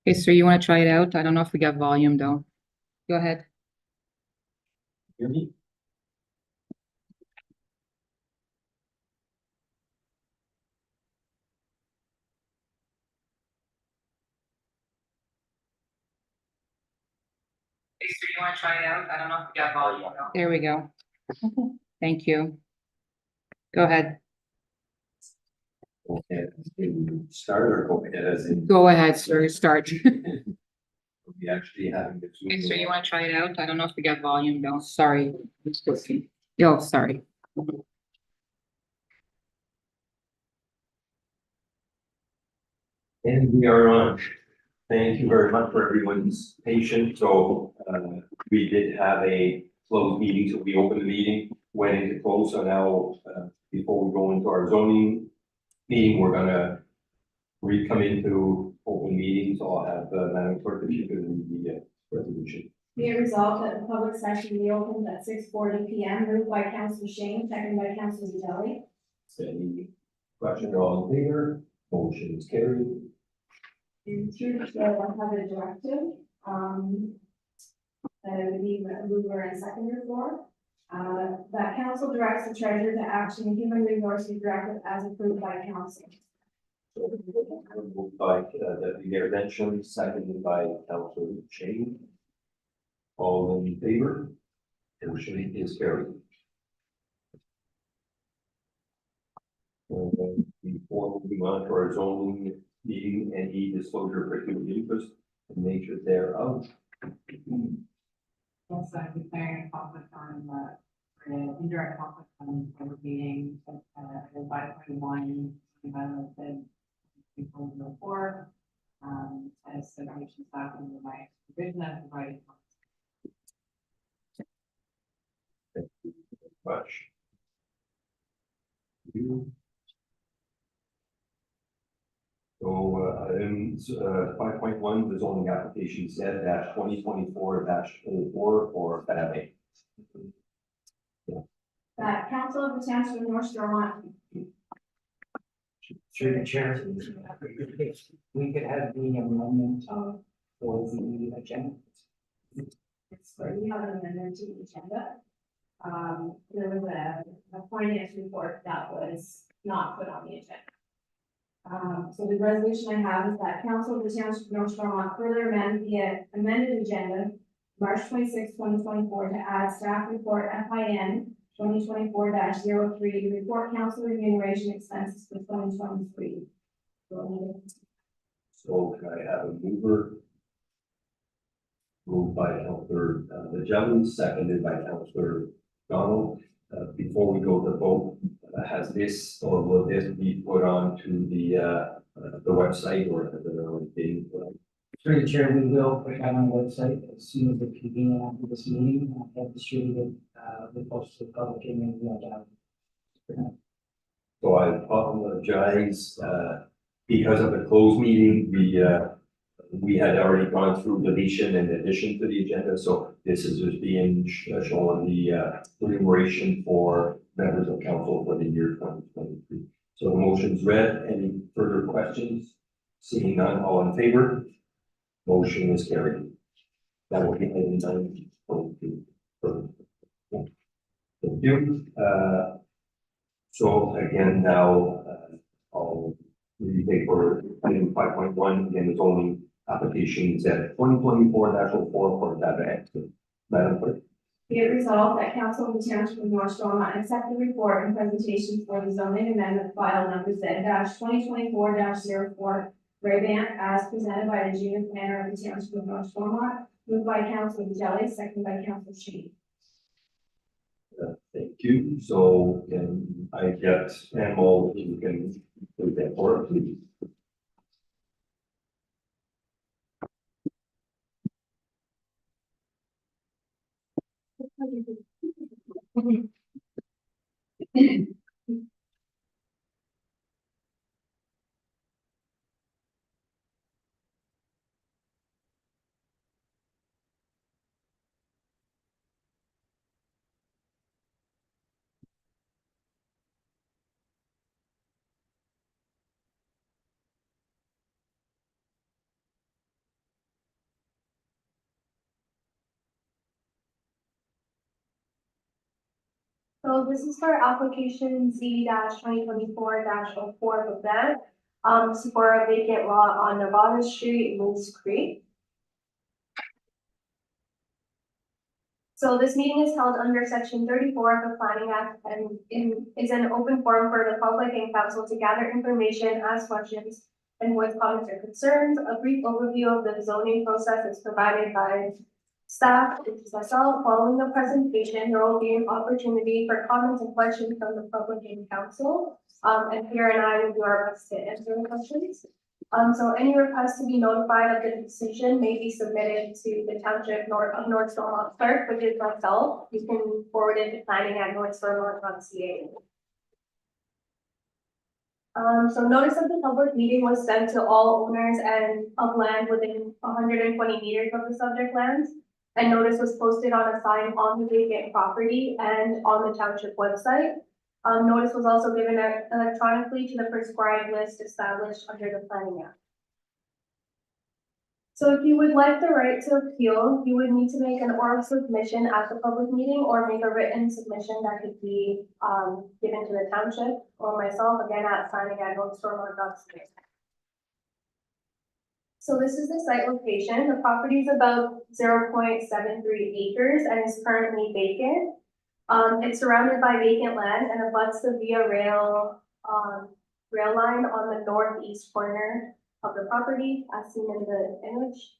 Okay, sir, you want to try it out? I don't know if we got volume though. Go ahead. Hear me? Okay, sir, you want to try it out? I don't know if we got volume though. There we go. Thank you. Go ahead. Okay, start or go ahead as in Go ahead, sir. Start. we actually having the Okay, Zoom. sir, you want to try it out? I don't know if we got volume though. Sorry. Oh, sorry. And we are on. Thank you very much for everyone's patience. So, we did have a closed meeting, so we opened the meeting, went into close, so now, before we go into our zoning meeting, we're gonna come into open meetings. So I'll have, Madam Clerk, if you could read the, resolution. Be it resolved that the public session be opened at 6:40 P.M. moved by Councilor Shane, seconded by Councilor Vitaly. Any question, all in favor? Motion is carried. And through the chair, I have a directive, that I believe that mover and seconder for. That council directs the treasurer to action in human resources directive as approved by council. So, moved by, Deputy Mayor Bencham, seconded by Councilor Shane. All in favor? Motion is carried. And before moving on to our zoning meeting, any disclosure of peculiar interest and nature thereof. Also, I'm declaring a conflict on indirect conflict on the meeting, 5.1, listed 3.04, as segregation staff under my supervision as provided. Much. You. So, items, 5.1, the zoning application said -2024-04 for FAB. That council of the township of North Stormont. Through the chair, if we could have the amendment for the agenda. It's for the other amendment to the agenda. There was a finance report that was not put on the agenda. So the resolution I have is that council of the township of North Stormont further amend the amended agenda, March 26, 2024, to add staff report FIN 2024-03, report council remuneration expenses for 2023. So can I have a mover? Moved by Councilor Vitaly, seconded by Councilor Donald. Before we go to vote, has this or will this be put on to the website, or has it already been put on? Through the chair, we will put that on the website as soon as it's convenient after this meeting, have distributed, the post to the public and then So I apologize, because of the closed meeting, we had already gone through deletion and addition to the agenda, so this is just being shown the remuneration for members of council for the year 2023. So the motion's read. Any further questions? Seeing none, all in favor? Motion is carried. That will be item 9.2. Thank you. So again, now, I'll retake for item 5.1, again, it's only applications at 2024-04 for data access. Madam Clerk. Be it resolved that council of the township of North Stormont accept the report and presentation for the zoning amendment file number Z-2024-04 Ray-Ban as presented by the junior planner of the township of North Stormont, moved by Councilor Vitaly, seconded by Councilor Shane. Thank you. So can I get Animal, you can put that forward, please. So this is for application Z 2024 04 of that. This is for a vacant lot on Nevada Street, Moose Creek. So this meeting is held under section 34 of the Planning Act and is an open forum for the public and council to gather information, ask questions, and voice comments or concerns. A brief overview of the zoning process is provided by staff, which is myself. Following the presentation, there will be an opportunity for comments and questions from the public and council. And Pierre and I will do our best to answer the questions. So any request to be notified of the decision may be submitted to the Township of North Stormont clerk, which is myself. You can forward it to planning@northstormont.ca. So notice of the public meeting was sent to all owners and of land within 120 meters of the subject lands. And notice was posted on a sign on the vacant property and on the township website. Notice was also given electronically to the prescribed list established under the Planning Act. So if you would like the right to appeal, you would need to make an oral submission at the public meeting or make a written submission that could be given to the township or myself, again, at planning@northstormont.ca. So this is the site location. The property is about 0.73 acres and is currently vacant. It's surrounded by vacant land and abuts the Via Rail line on the northeast corner of the property, as seen in the image.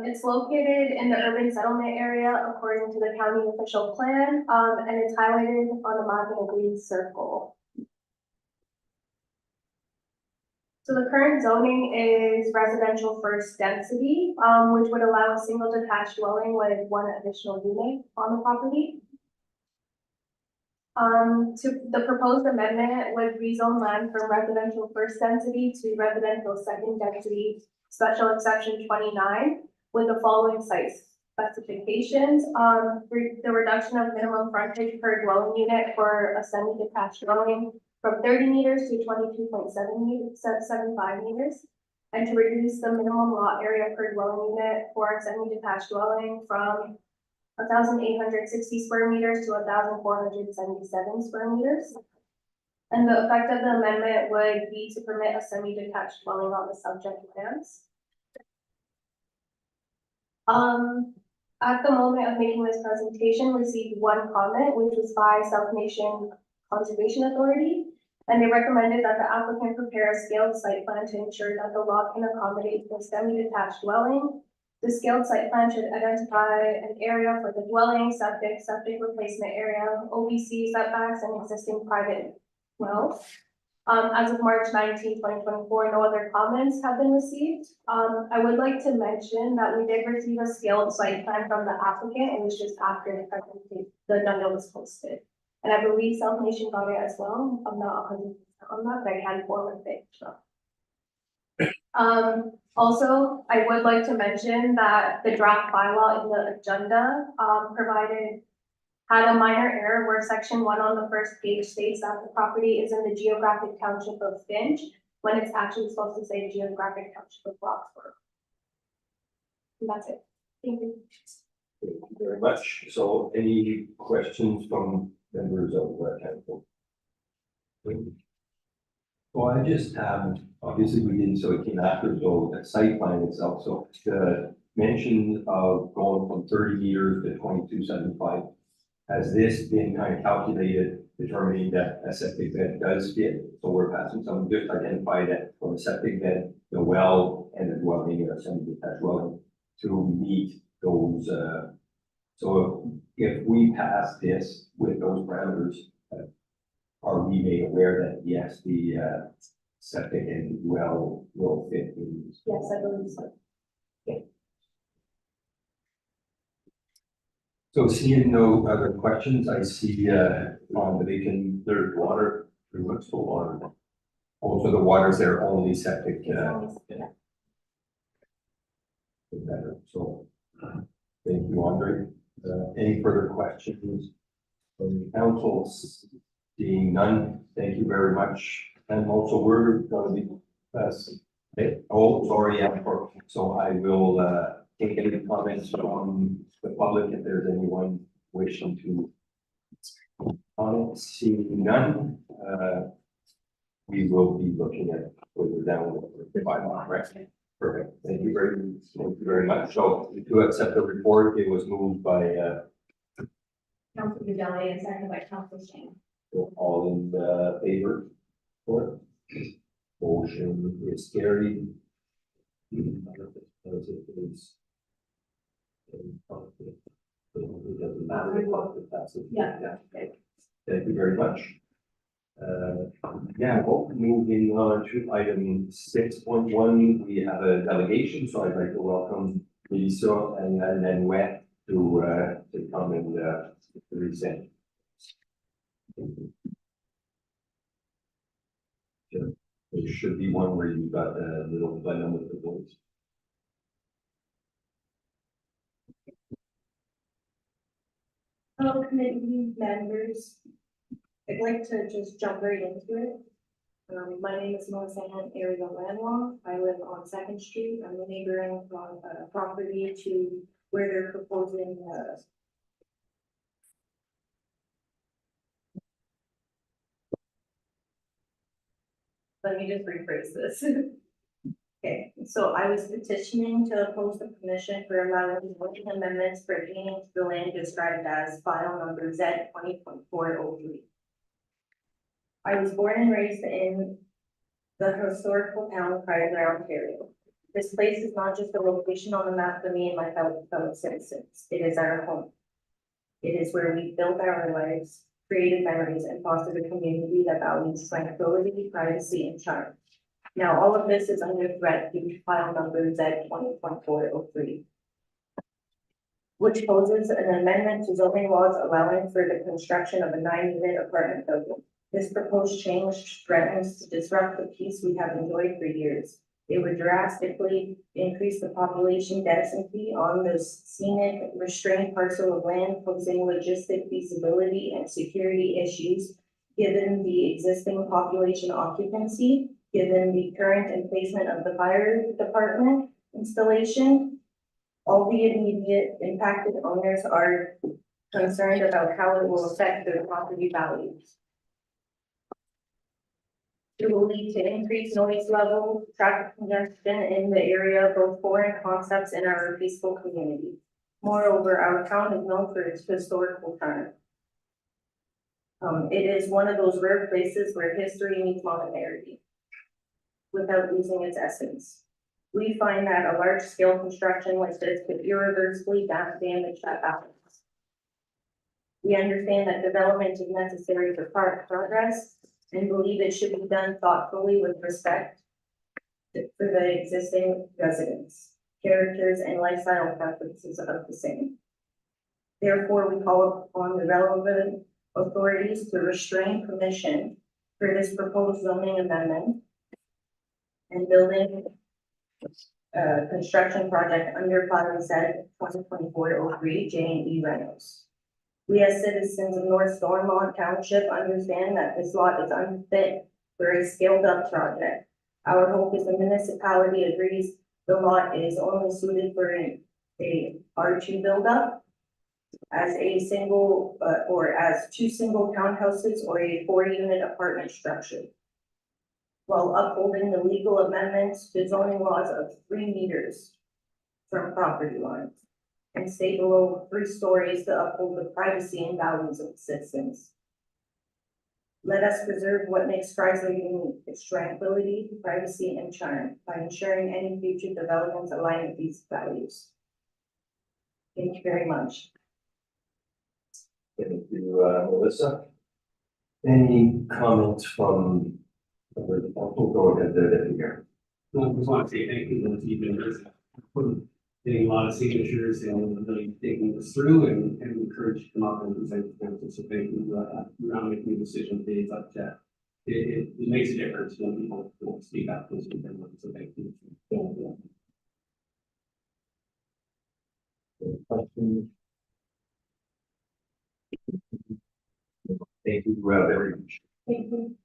It's located in the urban settlement area according to the county official plan, and it's highlighted on the map in a green circle. So the current zoning is residential first density, which would allow a single detached dwelling with one additional unit on the property. The proposed amendment would rezone land from residential first density to residential second density, special exception 29, with the following site specifications. The reduction of minimum frontage per dwelling unit for a semi-detached dwelling from 30 meters to 22.75 meters, and to reduce the minimum lot area per dwelling unit for a semi-detached dwelling from 1,860 square meters to 1,477 square meters. And the effect of the amendment would be to permit a semi-detached dwelling on the subject lands. At the moment of making this presentation, received one comment, which was by South Nation Conservation Authority. And they recommended that the applicant prepare a scaled site plan to ensure that the lot can accommodate the semi-detached dwelling. The scaled site plan should identify an area for the dwelling, septic replacement area, OBC setbacks, and existing private wells. As of March 19, 2024, no other comments have been received. I would like to mention that we did receive a scaled site plan from the applicant. It was just after the presentation, the agenda was posted. And I believe South Nation got it as well. I'm not 100% on that, but I can forward it. So. Also, I would like to mention that the draft bylaw in the agenda had a minor error where section 1 on the first page states that the property is in the geographic township of Finch, when it's actually supposed to say geographic township of Roxburgh. And that's it. Thank you. Thank you very much. So any questions from members of the council? Well, I just obviously we didn't, so it came after, so the site plan itself, so the mention of going from 30 meters to 22.75, has this been kind of calculated, determining that a septic bed does fit? So we're passing some, just identify that from the septic bed, the well and the dwelling, or semi-detached dwelling, to meet those, so if we pass this with those parameters, are we made aware that yes, the septic and well will fit in? Yes, I believe so. So seeing no other questions, I see on the vacant, there's water, pretty much full water. Also, the water's there only septic. Better. So thank you, Andre. Any further questions from the council? Seeing none, thank you very much. And also, we're going to be, oh, sorry, yeah, so I will take any comments from the public if there's anyone wishing to comment. Seeing none, we will be looking at further down the bylaw, right? Perfect. Thank you very much. So to accept the report, it was moved by, Council Vidalia and seconded by Council Shan. all in favor for it. Motion is carried. As it is. It doesn't matter what the passage. Yeah. Okay. Thank you very much. Now, moving on to item 6.1, we have a delegation, so I'd like to welcome Lisa and then Wet to come and present. There should be one where you got a little button with the voice. Hello, committee members. I'd like to just jump right into it. My name is Melissa Hunt, area landlord. I live on Second Street. I'm a neighboring property to where they're proposing let me just rephrase this. Okay, so I was petitioning to oppose the commission for allowing zoning amendments pertaining to the land described as file number Z 20.403. I was born and raised in the historical town of Cryogray, Ontario. This place is not just a location on the map for me and my fellow citizens. It is our home. It is where we built our lives, created memories, and fostered a community that values tranquility, privacy, and charm. Now, all of this is under threat due to file number Z 20.403, which poses an amendment to zoning laws allowing for the construction of a 9-unit apartment building. This proposed change threatens to disrupt the peace we have enjoyed for years. It would drastically increase the population density on this scenic, restrained parcel of land, posing logistic feasibility and security issues, given the existing population occupancy, given the current emplacement of the fire department installation. All the immediate impacted owners are concerned about how it will affect their property values. It will lead to increased noise level, traffic congestion in the area, both foreign concepts in our peaceful community. Moreover, our town is known for its historical charm. It is one of those rare places where history meets modernity without losing its essence. We find that a large-scale construction like this could irreversibly damage that balance. We understand that development is necessary for progress and believe it should be done thoughtfully with respect for the existing residents, characters, and lifestyle preferences of the same. Therefore, we call upon the relevant authorities to restrain permission for this proposed zoning amendment and building construction project under file Z 2024-03 J&E Reynolds. We as citizens of North Stormont Township understand that this lot is unfit for a scaled up project. Our hope is the municipality agrees the lot is only suited for a R2 buildup as a single or as 2 single townhouses or a 40-unit apartment structure, while upholding the legal amendments to zoning laws of 3 meters from property lines and stay below 3 stories to uphold the privacy and values of the citizens. Let us preserve what makes Chrysler unique, its tranquility, privacy, and charm by ensuring any future developments align with these values. Thank you very much. Thank you, Melissa. Any comments from the council? Go ahead, Deputy Mayor. I just want to say thank you to the team members for getting a lot of signatures and really taking this through and encourage you to come up and present to council. So thank you. We're not making a decision today, but it makes a difference when people don't speak up. So thank you. Thank you. Any questions? Thank you very much. Thank you.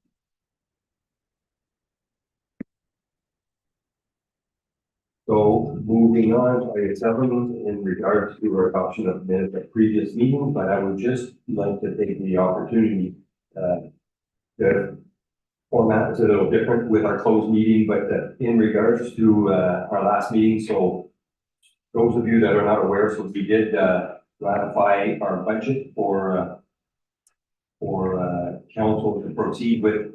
So moving on to item 7 in regards to our adoption of minutes at previous meeting, but I would just like to take the opportunity, the format is a little different with our closed meeting, but in regards to, our last meeting, so those of you that are not aware, so we did, ratify our budget for council to proceed with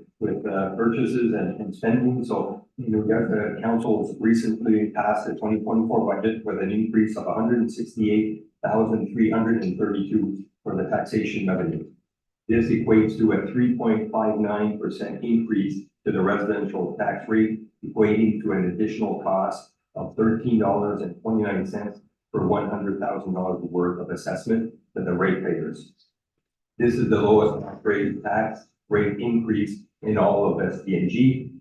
purchases and spending. So, you know, the council's recently passed the 2024 budget with an increase of 168,332 for the taxation revenue. This equates to a 3.59% increase to the residential tax rate, equating to an additional cost of $13.29 for $100,000 worth of assessment to the ratepayers. This is the lowest tax rate increase in all of SDNG,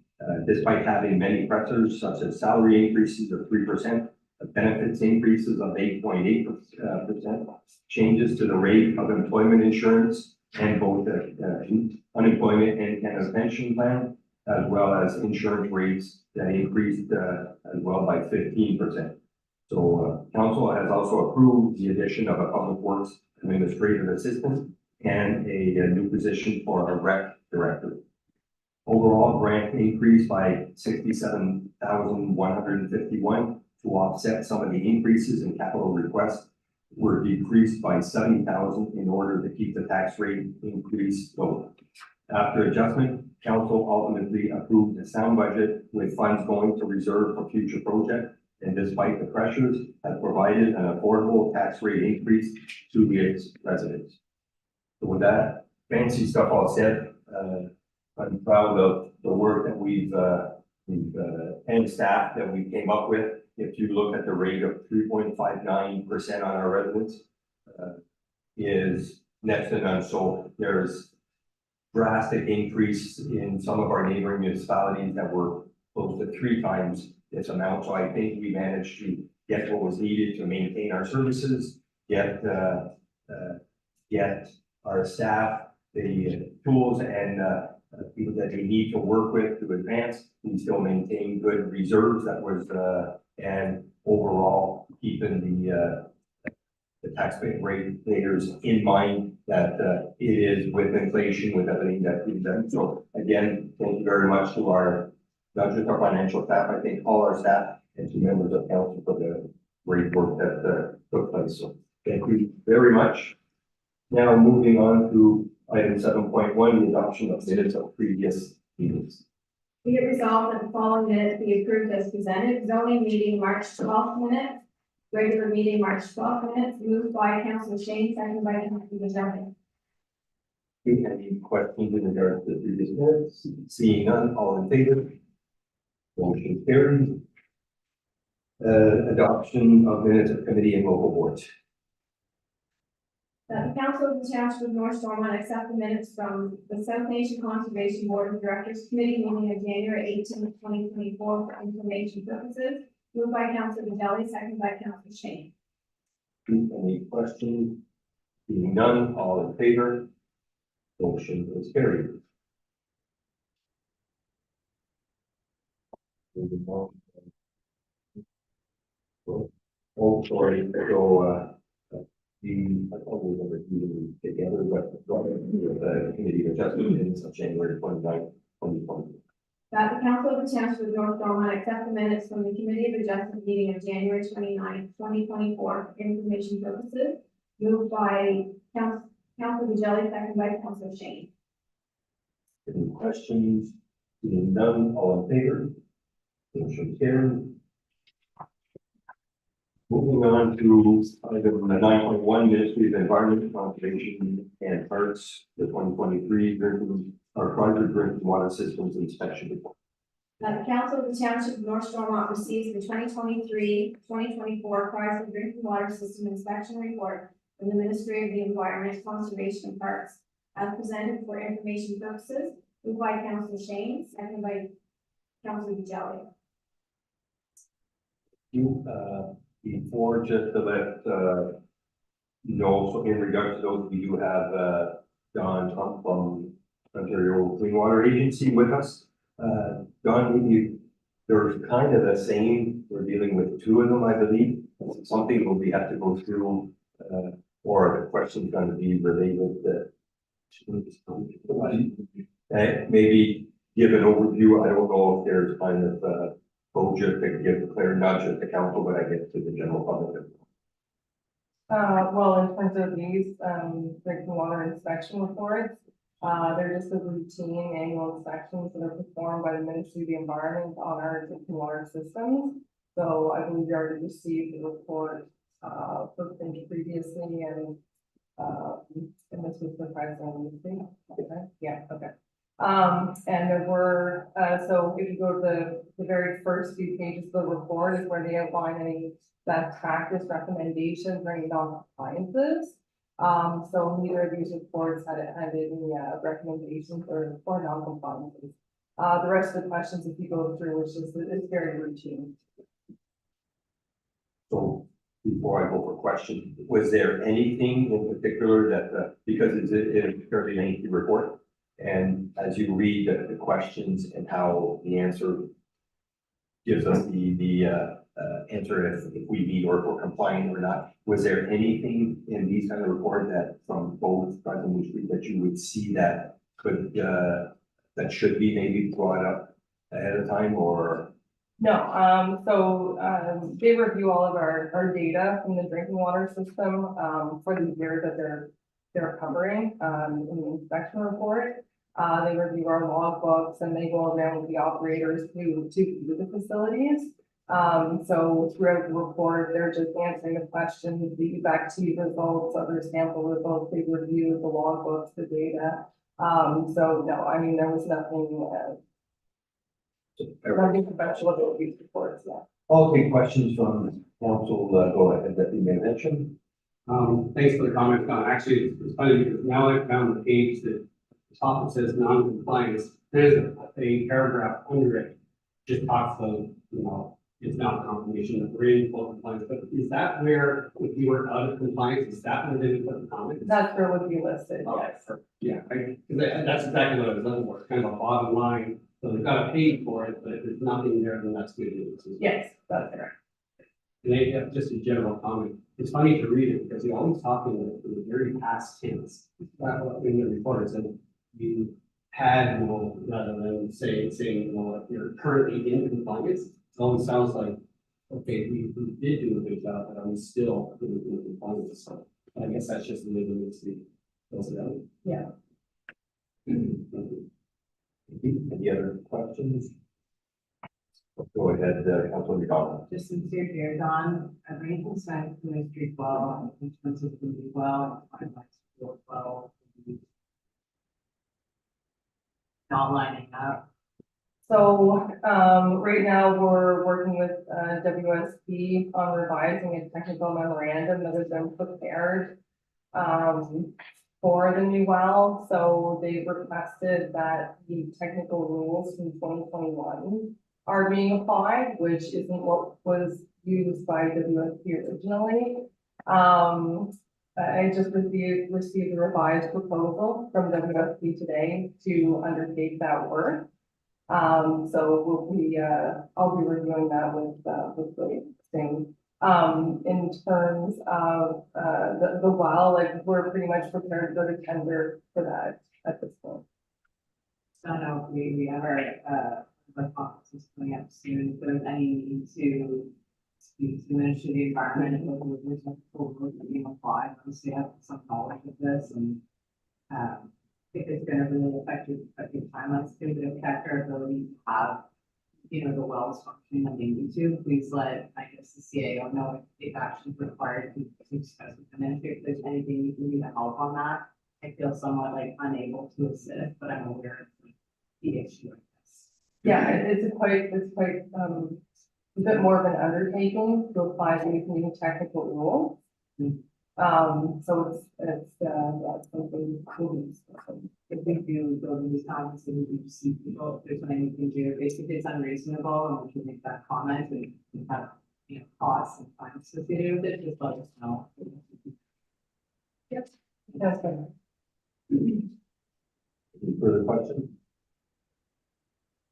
despite having many pressures such as salary increases of 3%, benefits increases of 8.8%, changes to the rate of employment insurance and both unemployment and Canada pension plan, as well as insurance rates that increased as well by 15%. So council has also approved the addition of a public works administrative assistant and a new position for a rec director. Overall, grant increased by 67,151 to offset some of the increases in capital requests were decreased by 70,000 in order to keep the tax rate increase low. After adjustment, council ultimately approved a sound budget with funds going to reserve for future projects, and despite the pressures, has provided an affordable tax rate increase to its residents. So with that fancy stuff all said, I'm proud of the work that we've and staff that we came up with. If you look at the rate of 3.59% on our residents, is next to none. So there's drastic increase in some of our neighboring municipalities that were close to 3 times this amount. So I think we managed to get what was needed to maintain our services, get our staff the tools and people that they need to work with to advance. We still maintain good reserves that was and overall keeping the taxpayer rate payers in mind that it is with inflation, with everything that we've done. So again, thank you very much to our, not just our financial staff, I think all our staff and to members of council for the great work that took place. So thank you very much. Now moving on to item 7.1, the adoption of minutes of previous meetings. Be it resolved that the following minutes be approved as presented. Zoning meeting, March 12th minutes. Regular meeting, March 12th minutes, moved by Councilor Shane, seconded by Councilor Vajali. Any questions in regards to the previous minutes? Seeing none, all in favor? Motion carried. Adoption of minutes of committee and local boards. That the Council of the Township of North Stormont accept the minutes from the South Nation Conservation Board of Directors Committee meeting of January 18, 2024 for information purposes. Moved by Councilor Vajali, seconded by Councilor Shane. Any questions? Seeing none, all in favor? Motion is carried. Moving on. Oh, sorry, so, I thought we were reviewing together, but the committee adjustment minutes of January 29th, 2020. That the Council of the Township of North Stormont accept the minutes from the Committee of Adjustment meeting of January 29th, 2024 for information purposes. Moved by Councilor Vajali, seconded by Councilor Shane. Any questions? Seeing none, all in favor? Motion carried. Moving on to item 9.1, Ministry of Environment, Conservation and Parks, the 2023 private drinking water systems inspection report. That the Council of the Township of North Stormont receives the 2023-2024 private drinking water system inspection report from the Ministry of the Environment, Conservation and Parks as presented for information purposes. Moved by Councilor Shane, seconded by Councilor Vajali. Before, just to let know, so in regards to those, we do have Don Trump from Ontario Clean Water Agency with us. Don, maybe there's kind of the same we're dealing with two of them, I believe. Something will we have to go through, or the question's gonna be related to. Maybe give an overview. I don't know if there's kind of, Boja to give a clear nudge at the council, but I get to the general public. Well, in terms of these, drinking water inspection reports, they're just a routine annual inspections that are performed by the Ministry of the Environment on our drinking water systems. So I believe you already received the report, for things previously and this was the president, okay, yeah, okay. And there were, so if you go to the very first few pages of the report is where they outline any best practice recommendations or any non-compliances. So neither of these reports had any recommendations or non-compliances. The rest of the questions, if you go through, which is, it's very routine. So before I go for questions, was there anything in particular that, because it's a fairly lengthy report? And as you read the questions and how the answer gives us the answer if we meet or if we're compliant or not, was there anything in these kind of reports that from both President Street that you would see that could, that should be maybe brought up ahead of time or? No, they review all of our data from the drinking water system, for the year that they're covering, in the inspection report. They review our log books and they go around with the operators to view the facilities. So throughout the report, they're just answering the questions, the back-to results, other sample results, they review the log books, the data. So no, I mean, there was nothing professional about these reports, yeah. I'll take questions from council, go ahead, that you may mention. Thanks for the comment, Don. Actually, it's funny because now I found the page that the top says non-compliance. There's a paragraph under it, just talks about, it's not a confirmation that we're in full compliance, but is that where, if you were out of compliance, is that where they would put the comment? That's where it would be listed, yes. Yeah, that's exactly what I was looking for, it's kind of a bottom line. So they've got to pay for it, but if there's nothing there, then that's good news. Yes, that's correct. And I have just a general comment. It's funny to read it because you're always talking in the very past tense. In the report, and you had, rather than saying, if you're currently in compliance, it always sounds like, okay, we did do a good job, but I'm still in compliance. So I guess that's just the way the needs to be built out. Yeah. Any other questions? Go ahead, Councilor McDonald. Just sincere here, Don, I've been concerned for Ministry 12, in terms of the well, I'd like to work well. Not lining up. So, right now, we're working with, WSP on revising a technical memorandum that has been prepared, for the new well. So they requested that the technical rules from 2021 are being applied, which isn't what was used by WSP originally. I just received a revised proposal from WSP today to undertake that work. So we'll be, I'll be reviewing that with the thing. In terms of, the well, like, we're pretty much prepared to go to tender for that at this point. So I know we have our, the conferences coming up soon, if there's any need to speak to the Ministry of the Environment, and whether there's a full group that being applied, once they have some knowledge of this, and, if it's gonna really affect your timelines, too, but affect our ability to have, the wells functioning when they need to, please let, I guess, the CAO know if actions required to discuss with the ministry, if there's anything you can do to help on that. I feel somewhat like unable to assist, but I'm aware of the issue of this. Yeah, it's quite, a bit more of an undertaking to apply these new technical rules. So it's something cool. If we do go to these conferences, we do see people, if there's anything we can do, basically it's unreasonable, and we can make that comment, and we have, costs and fines associated with it, just let us know. Yep. That's good. Any further questions?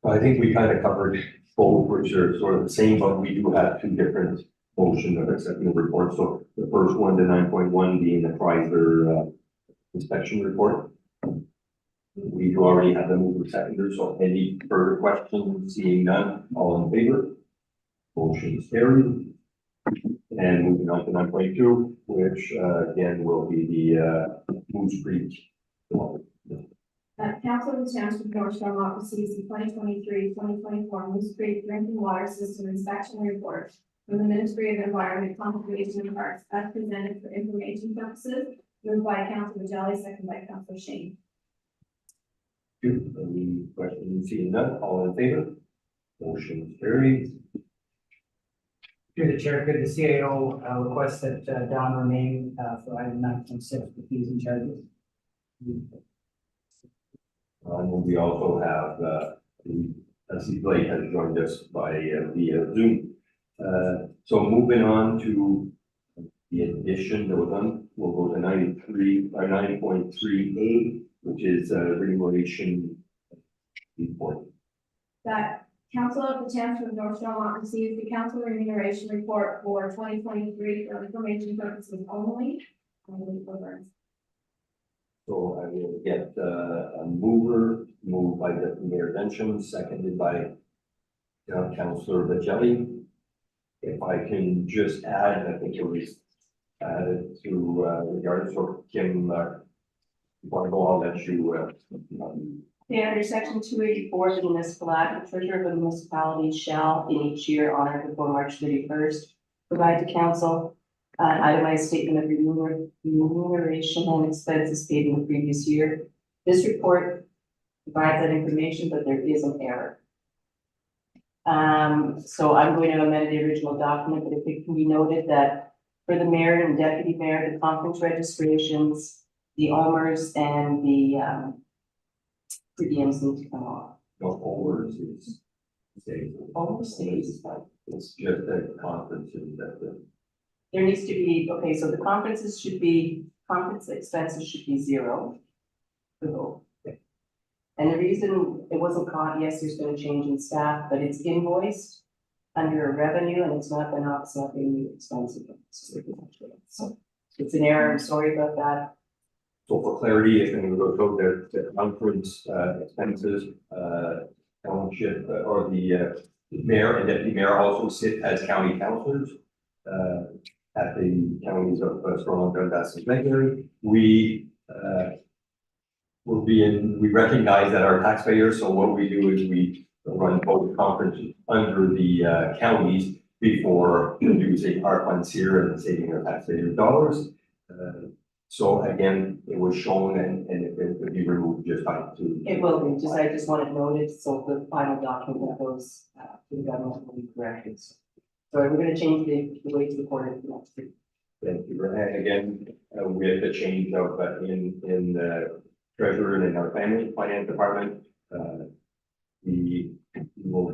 I think we kind of covered both, which are sort of the same, but we do have two different motions of accepting the report. So the first one, the 9.1 being the Chrysler inspection report. We do already have the mover seconder, so any further questions? Seeing none, all in favor? Motion is carried. And moving on to 9.2, which again will be the Moose Creek. Council of the Township of North Shore receives the 2023-2024 Moose Creek Drinking Water System Inspection Report from the Ministry of Environment, Conservation and Parks as presented for information purposes, moved by Councilor Jelly, second by Councilor Shane. Any questions? Seeing none, all in favor? Motion is carried. Through the chair, could the CAO request that Don remain for item 9.6 with fees and charges? And we also have, Steve Blake has joined us by via Zoom. So moving on to the addition that was done, we'll go to 9.3A, which is remuneration report. That Council of the Township of North Shore receives the council remuneration report for 2023 for information purposes only. So I will get a mover, moved by Deputy Mayor Densham, seconded by Councilor Vajelli. If I can just add, I think it was added to regardless of Kim, want to go, I'll let you. Okay, under section 284 of the municipal act, the treasurer of the municipality shall in each year on or before March 31st provide to council an itemized statement of remuneration and expenses paid in the previous year. This report provides that information, but there is an error. So I'm going to amend the original document, but if it can be noted that for the mayor and deputy mayor, the conference registrations, the OMERS and the per diems need to come off. No overs is stays. Overstays. It's just a conferences that There needs to be, okay, so the conferences should be, conference expenses should be zero. For both. And the reason it wasn't caught, yes, there's been a change in staff, but it's invoiced under revenue and it's not been offsetting the expensive. So it's an error, I'm sorry about that. So for clarity, if we go to the conference expenses, township or the mayor and deputy mayor also sit as county councilors at the counties of Stormont, Dundas, and Medbury. We we recognize that our taxpayers, so what we do is we run both conferences under the counties before using our funds here and saving our taxpayers' dollars. So again, it was shown and it will be removed just by two. It will be, I just want it noted, so the final document that goes to the government will be corrected. So we're gonna change the way to the court of next week. Thank you. And again, we had the change of in the treasurer and in our family finance department. We will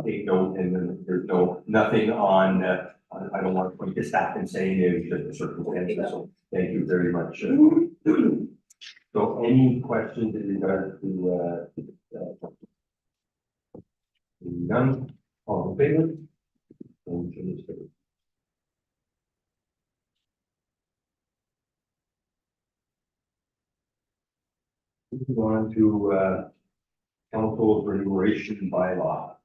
take note, and then there's nothing on, I don't want to point to staff and saying it was just a circumstance, so thank you very much. So any questions in regard to none, all in favor? Motion is carried. Moving on to council's remuneration bylaw.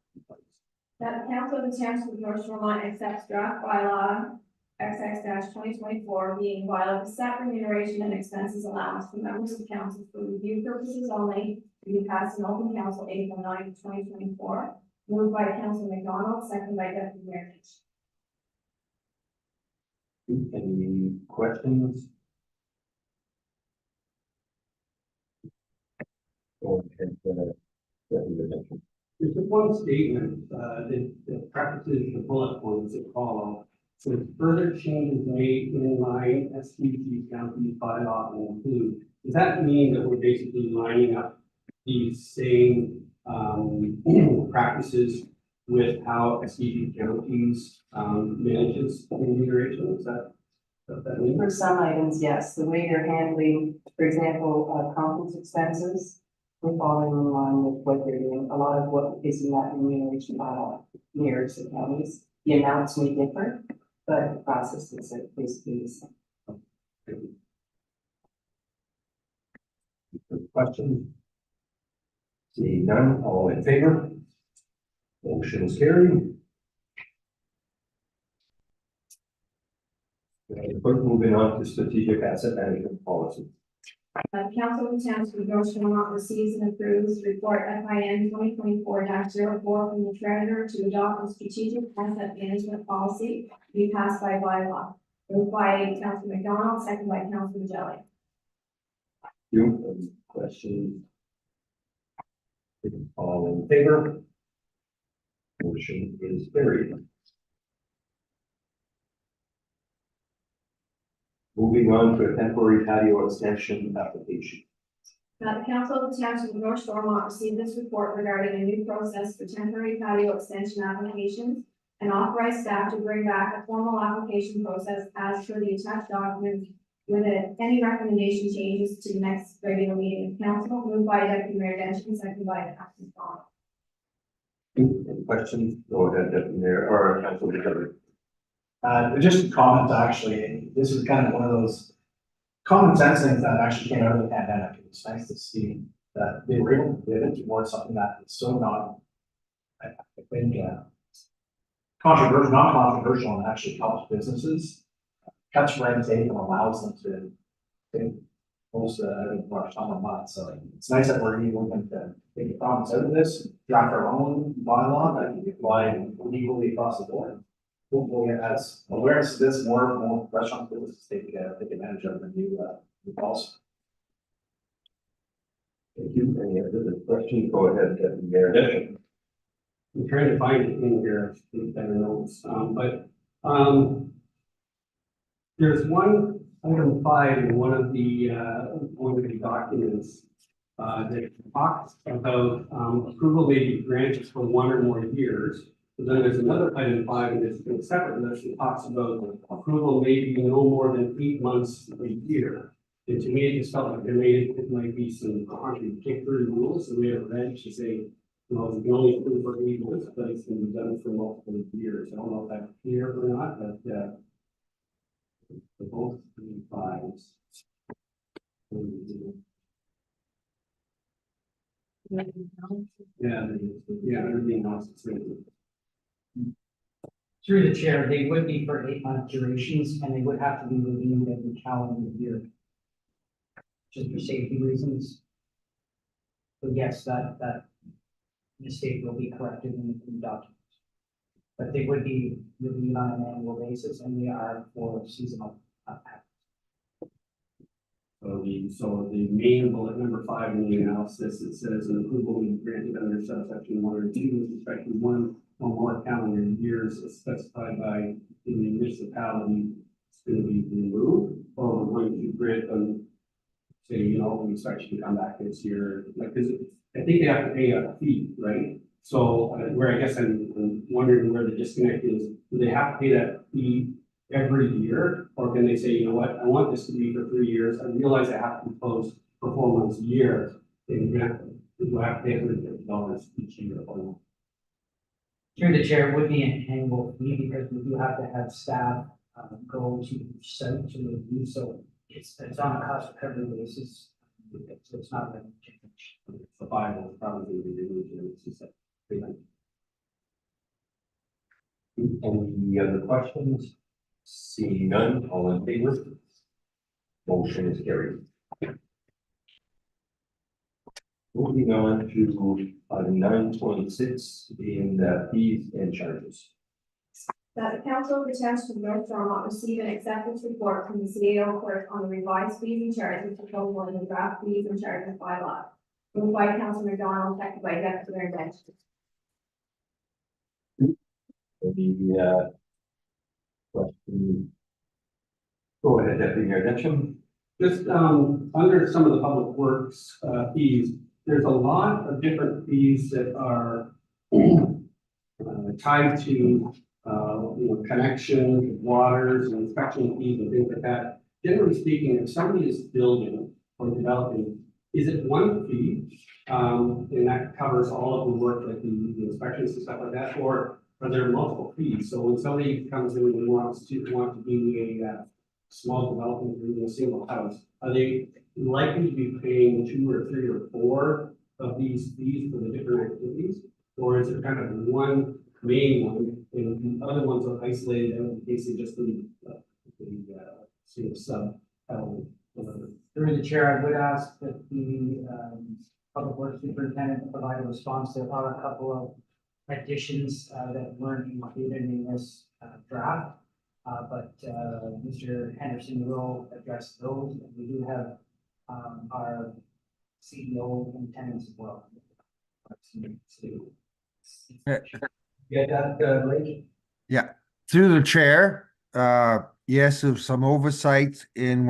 That the Council of the Township of North Shore accepts draft bylaw XX-2024 being bylaw to set remuneration and expenses allowance for members of council for review purposes only to be passed in open council April 9, 2024. Moved by Councilor McDonald, second by Deputy Mayor Kitchen. Any questions? Go ahead, Deputy Mayor. There's just one statement, the practices, the bullet points that follow. So further changes made in line SPG county bylaw will include. Does that mean that we're basically lining up these same practices with how SPG counties manages remuneration? Is that what that means? For some items, yes, the way you're handling, for example, conference expenses, we're following in line with what they're doing. A lot of what is in that remuneration bylaw mirrors the counties. The amounts may differ, but the process is basically the same. Questions? Seeing none, all in favor? Motion is carried. Clerk, moving on to strategic asset management policy. Council of the Township of North Shore receives and approves report FIN 2024-04 from the treasurer to adopt a strategic asset management policy to be passed by bylaw. Moved by Council McDonald, second by Council Jelly. You, questions? All in favor? Motion is carried. Moving on to a temporary patio extension application. The Council of the Township of North Shore received this report regarding a new process for temporary patio extension applications and authorized staff to bring back a formal application process as per the attached document with any recommendation changes to the next regular meeting of council. Moved by Deputy Mayor Denton, second by Council McDonald. Any questions? Go ahead, Deputy Mayor, or Council Secretary. Just a comment, actually, this is kind of one of those common sense things that actually came out of the pandemic. It's nice to see that they were able to pivot towards something that is so not, I think, controversial, not controversial, and actually helps businesses, cuts red tape and allows them to host a summer month. So it's nice that we're able to take the province out of this, draft our own bylaw that can be applied legally across the board. Hopefully, as awareness of this, more restaurant businesses take advantage of the new policy. Thank you. Any other questions? Go ahead, Deputy Mayor Denton. I'm trying to find it in here, better notes, there's one item 5 in one of the documents that talks about approval may be granted for 1 or more years. But then there's another item 5 in this separate list that talks about approval may be no more than 8 months a year. And to me, it just felt like it might be some contradictory rules. So we have read to say, we can only approve for 8 months, but it's going to be done for multiple years. I don't know if that's clear or not, but both 5s. Yeah, everything else is written. Through the chair, they would be for 8-month durations and they would have to be reviewed every calendar year. Just for safety reasons. But yes, that mistake will be corrected in the documents. But they would be reviewed on an annual basis and they are for seasonal. So the main bullet number 5 in the analysis, it says an approval will be granted under subsection 1 or 2 with respect to 1 or more calendar years specified by the municipality. It's going to be removed, or we're going to grant them, say, we expect you to come back this year, because I think they have to pay a fee, right? So where I guess I'm wondering where the disconnect is, do they have to pay that fee every year, or can they say, you know what, I want this to be for 3 years, I realize I have to be closed for 4 months a year, and do I have to pay $150 each year or not? Through the chair, it would be an annual fee because we do have to have staff go to each site to review, so it's on a cost recovery basis. So it's not like change. The Bible is probably going to be removed, and it's just Any other questions? Seeing none, all in favor? Motion is carried. Moving on to item 9.6, being the fees and charges. That the Council of the Township of North Shore receive an acceptance report from the CAO clerk on the revised fees and charges proposal in the draft fees and charges bylaw. Moved by Council McDonald, second by Deputy Mayor Denton. The question. Go ahead, Deputy Mayor Denton. Just under some of the public works fees, there's a lot of different fees that are tied to connection, waters, and inspection fees and things like that. Generally speaking, if somebody is building or developing, is it one fee And that covers all of the work, like the inspections and stuff like that, or are there multiple fees? So when somebody comes in and want to do a small development in a single house, are they likely to be paying 2 or 3 or 4 of these fees for the different activities? Or is it kind of one main one, and the other ones are isolated out in case they just need sort of sub element? Through the chair, I would ask that the public works superintendent provide a response. There are a couple of additions that weren't included in this draft. But Mr. Henderson will address those, and we do have our CEO in attendance as well. Get that, Blake? Yeah, through the chair, yes, there's some oversight in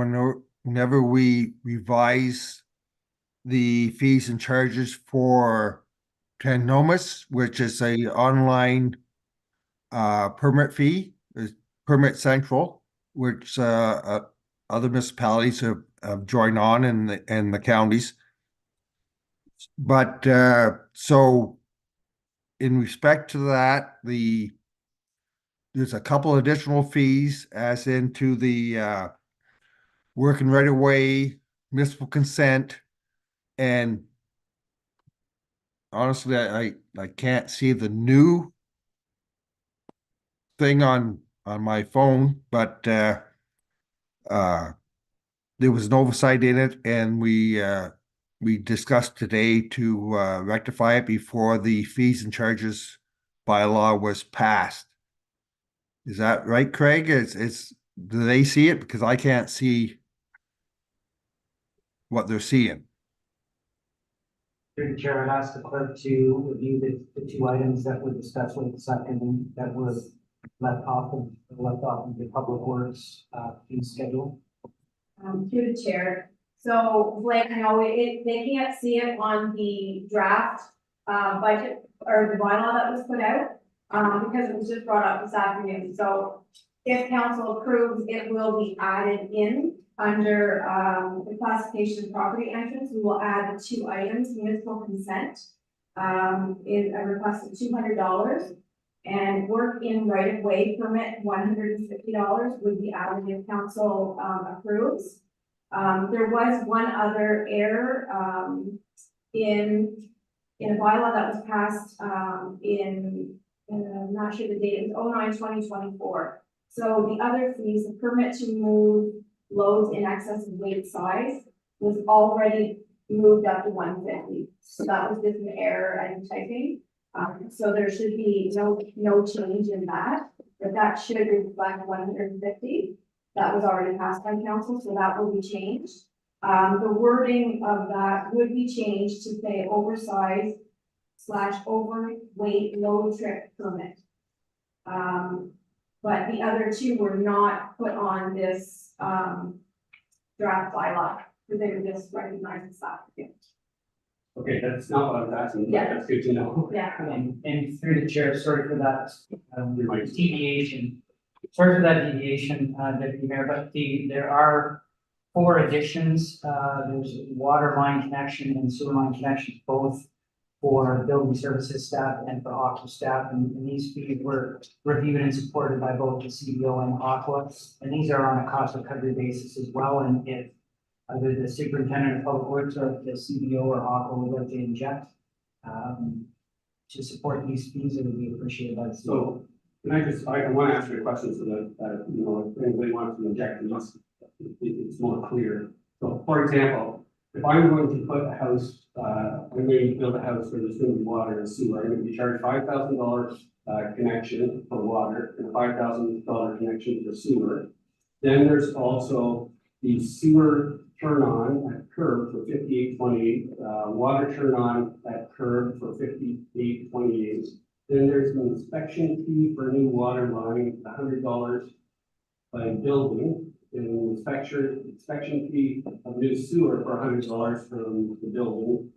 whenever we revise the fees and charges for Tannomus, which is a online permit fee, Permit Central, which other municipalities have joined on in the counties. But so in respect to that, there's a couple additional fees as into the working right away, municipal consent, and honestly, I can't see the new thing on my phone, but there was an oversight in it, and we discussed today to rectify it before the fees and charges bylaw was passed. Is that right, Craig? Do they see it? Because I can't see what they're seeing. Through the chair, I'd ask the clerk to review the 2 items that were discussed with the second that were left off of the public works fee schedule. Through the chair. So Blake, I know they can't see it on the draft budget or the bylaw that was put out because it was just brought up this afternoon. So if council approves, it will be added in under the classification of property entrance. We will add the 2 items, municipal consent is a request of $200, and work in right of way permit $150 would be added if council approves. There was one other error in a bylaw that was passed I'm not sure the date, it was 09/2024. So the other fees, the permit to move loads in excess of weight size was already moved up to 150. So that was just an error and typing. So there should be no change in that, but that should reflect 150. That was already passed by council, so that will be changed. The wording of that would be changed to say oversized / overweight load trip permit. But the other 2 were not put on this draft bylaw, because they were just recognized as that. Okay, that's not what I was asking, but Yeah. that's good to know. Yeah. And through the chair, sorry for that deviation. Sorry for that deviation, Deputy Mayor, but there are 4 additions. There's water line connection and sewer line connection, both for building services staff and for Aqua staff. And these fees were reviewed and supported by both the CBO and Aqua. And these are on a cost recovery basis as well. And if either the superintendent of public works or if the CBO or Aqua would like to inject to support these fees, it would be appreciated by the CBO. So I want to ask you a question so that, if anybody wants to inject, it's more clear. So for example, if I'm going to put a house, I'm going to build a house where there's going to be water and sewer, I'm going to be charged $5,000 connection for water and a $5,000 connection for sewer. Then there's also the sewer turn on at curb for $58.28, water turn on at curb for $58.28. Then there's an inspection fee for a new water line, $100 by building, and an inspection fee of new sewer for $100 from the building,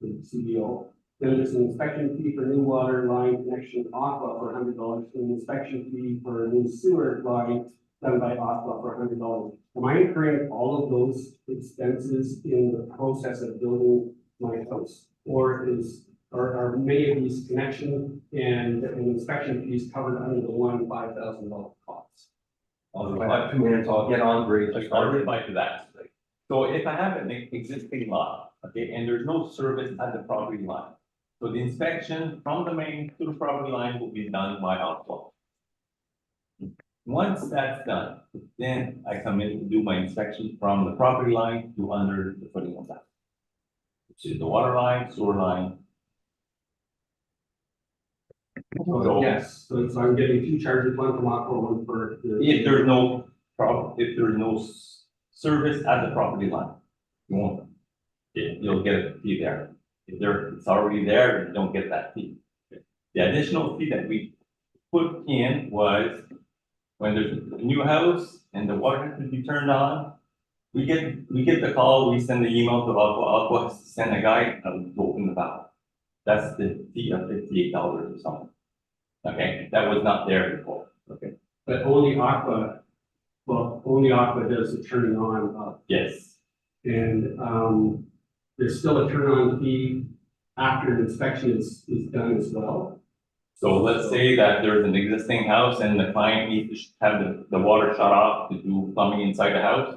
the CBO. Then there's an inspection fee for new water line connection Aqua for $100, and an inspection fee for a new sewer line done by Aqua for $100. Am I incurring all of those expenses in the process of building my house? Or are many of these connection and inspection fees covered under the one $5,000 cost? If I have 2 minutes, I'll get on Ray to I'll start. reply to that. So if I have an existing lot, okay, and there's no service at the property line. So the inspection from the main to the property line will be done by outflow. Once that's done, then I come in and do my inspection from the property line to under the footing of that. Which is the water line, sewer line. So Yes, so I'm getting 2 charges, one from Aqua, one for. if there's no problem, if there's no service at the property line, you won't. You'll get a fee there. If it's already there, you don't get that fee. The additional fee that we put in was when there's a new house and the water has to be turned on, we get the call, we send the email to Aqua has to send a guy to open the valve. That's the fee of $58 or something. Okay, that was not there before. Okay, But only Aqua does the turning on, yes. and, there's still a turn on fee after an inspection is done as well. So let's say that there's an existing house and the client needs to have the water shut off to do plumbing inside the house.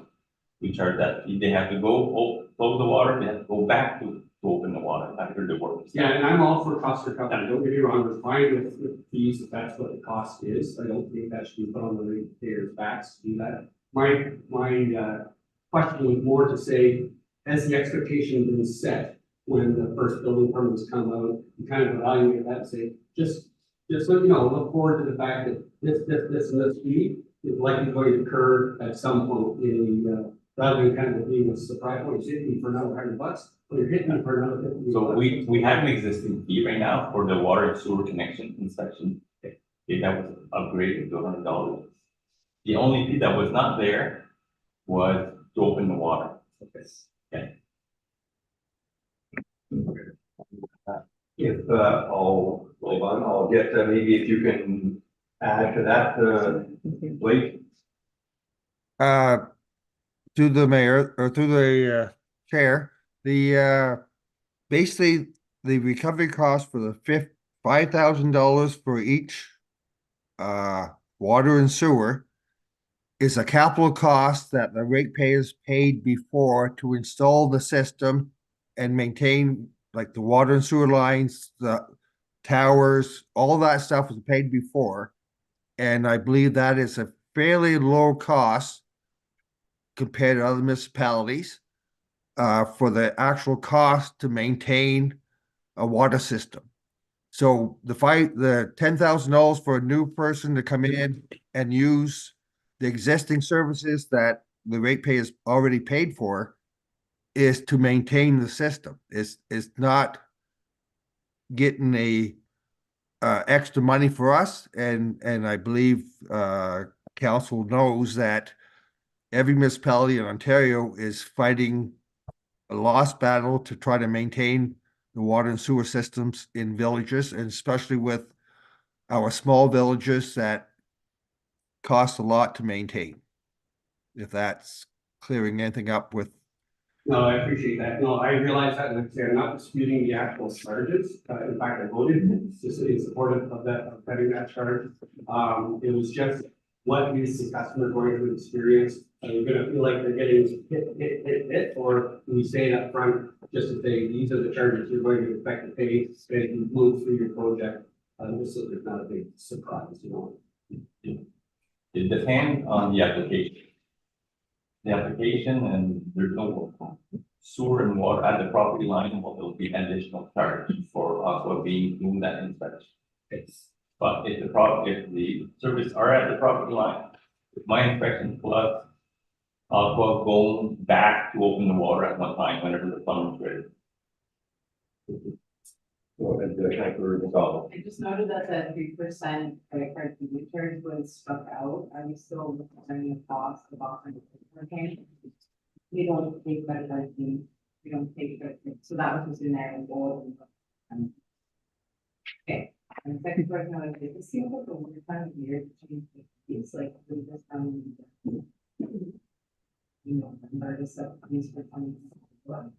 We charge that fee. They have to go close the water, they have to go back to open the water after the work is done. Yeah, and I'm all for cost recovery, don't get me wrong, we're fine with fees, if that's what the cost is, I don't think that should be put on the ratepayers' backs to do that. My question was more to say, has the expectation been set when the first building permits come out, you kind of evaluate that and say, just so you know, look forward to the fact that this, and this fee is likely going to occur at some point in the, rather than kind of being a surprise, oh, you're hitting me for another $100, well, you're hitting me for another $50. So we have an existing fee right now for the water and sewer connection inspection. Okay, that was upgraded to $100. The only fee that was not there was to open the water. Okay. If, I'll get, maybe if you can add to that, Blake. To the mayor or to the chair, basically the recovery cost for the $5,000 for each water and sewer is a capital cost that the ratepayers paid before to install the system and maintain like the water and sewer lines, the towers, all that stuff was paid before. And I believe that is a fairly low cost compared to other municipalities for the actual cost to maintain a water system. So the $10,000 for a new person to come in and use the existing services that the ratepayers already paid for is to maintain the system. It's not getting a extra money for us, and I believe council knows that every municipality in Ontario is fighting a lost battle to try to maintain the water and sewer systems in villages, and especially with our small villages that cost a lot to maintain. If that's clearing anything up with. No, I appreciate that. No, I realize that, and like I say, I'm not disputing the actual charges. In fact, I voted just in support of that, of cutting that charge. It was just, what is the customer going to experience? Are they gonna feel like they're getting hit, or do we say it up front, just to say, these are the charges you're going to expect to pay as you move through your project? Just so there's not a big surprise, you know? It depends on the application. The application, and there's no sewer and water at the property line, well, there'll be additional charge for Aqua being doing that inspection. But if the service are at the property line, with my inspection plus Aqua going back to open the water at one time whenever the plumber is ready. Go ahead, Councilor Gonzalez. I just noted that the 3% credit card fee charge was struck out. Are we still requiring the cost of offering a hurricane? We don't take credit card fee. We don't take credit fee. So that was just in there and gold. Okay. And the second question I was like, it seems like a weird time of year to change the fees, like we just you know, December, for 2021.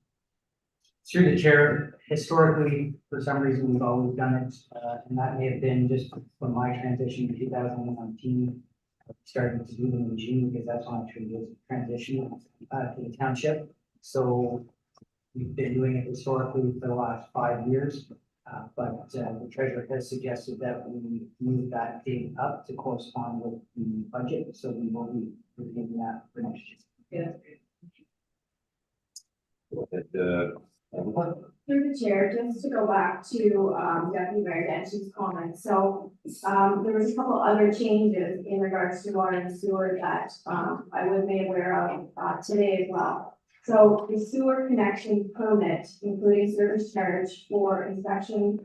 Through the chair, historically, for some reason, we've always done it, and that may have been just from my transition in 2019. Starting to do them in June, because that's when I transitioned to the township. So we've been doing it historically for the last 5 years. But the treasurer has suggested that we move that date up to correspond with the budget, so we will be reviewing that for next year. Through the chair, just to go back to Deputy Mayor Dench's comments, so there was a couple other changes in regards to water and sewer that I was made aware of today as well. So the sewer connection permit, including service charge for inspection,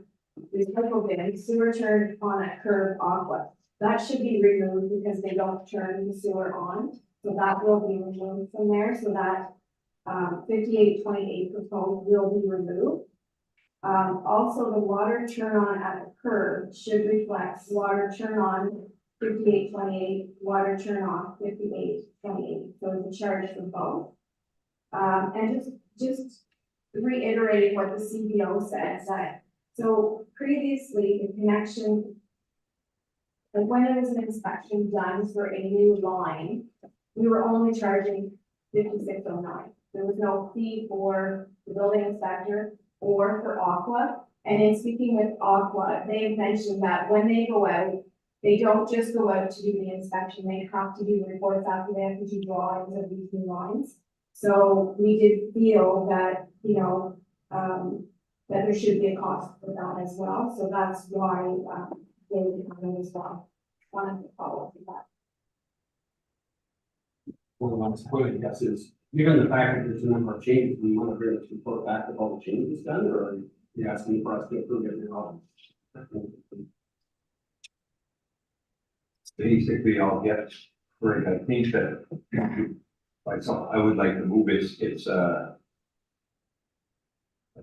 recycle bin, sewer turned on at curb aqua. That should be removed because they don't turn the sewer on, so that will be removed from there, so that 5828 proposed will be removed. Also, the water turn on at the curb should reflect water turn on 5828, water turn off 5828. So it's a charge for both. And just reiterating what the CBO says that, so previously the connection, like when there was an inspection done for a new line, we were only charging 5609. There was no fee for the building inspector or for Aqua. And in speaking with Aqua, they have mentioned that when they go out, they don't just go out to do the inspection, they have to do reports after, they have to do drawings of these new lines. So we did feel that, you know, that there should be a cost for that as well. So that's why they would come in as well. Wanted to follow up with that. Well, the last point, I guess, is given the fact that there's a number of changes, we want to bring this report back with all the changes done, or are you asking for us to approve it all? Basically, I'll get, right, I think that, I would like to move it, it's, I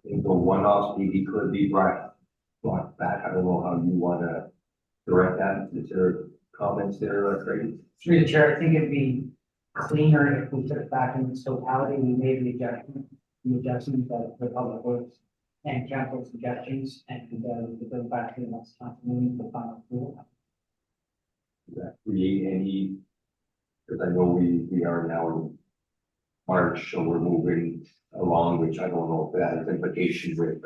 think the one-off maybe could be brought back, I don't know how you wanna direct that, is there comments there, Craig? Through the chair, I think it'd be cleaner if we took it back in its totality, we made the adjustment that the public works and council suggestions, and we could go back to the next council meeting for final approval. Does that create any, because I know we are now in March, so we're moving along, which I don't know if that has implications with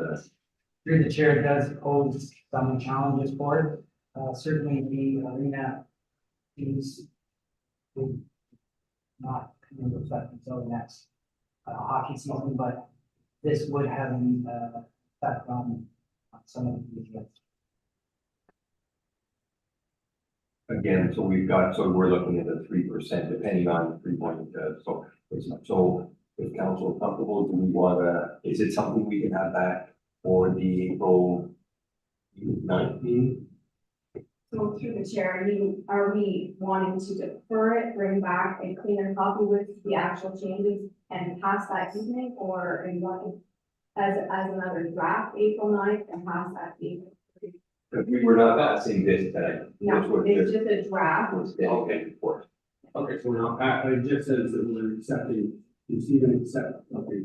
Through the chair, it does pose some challenges for it. Certainly the arena is not going to reflect until the next hockey season, but this would have an effect on some of the details. again, so we're looking at a 3% depending on 3.2, so if council is comfortable, do we wanna, is it something we can have back for the April 9th meeting? So through the chair, are we wanting to defer it, bring back a cleaner copy with the actual changes and pass that evening, or are you wanting as another draft April 9th and pass that evening? Because we were not passing this today. No, it's just a draft. Okay, report. Okay, so now, it just says that we're accepting, receive and accept, okay.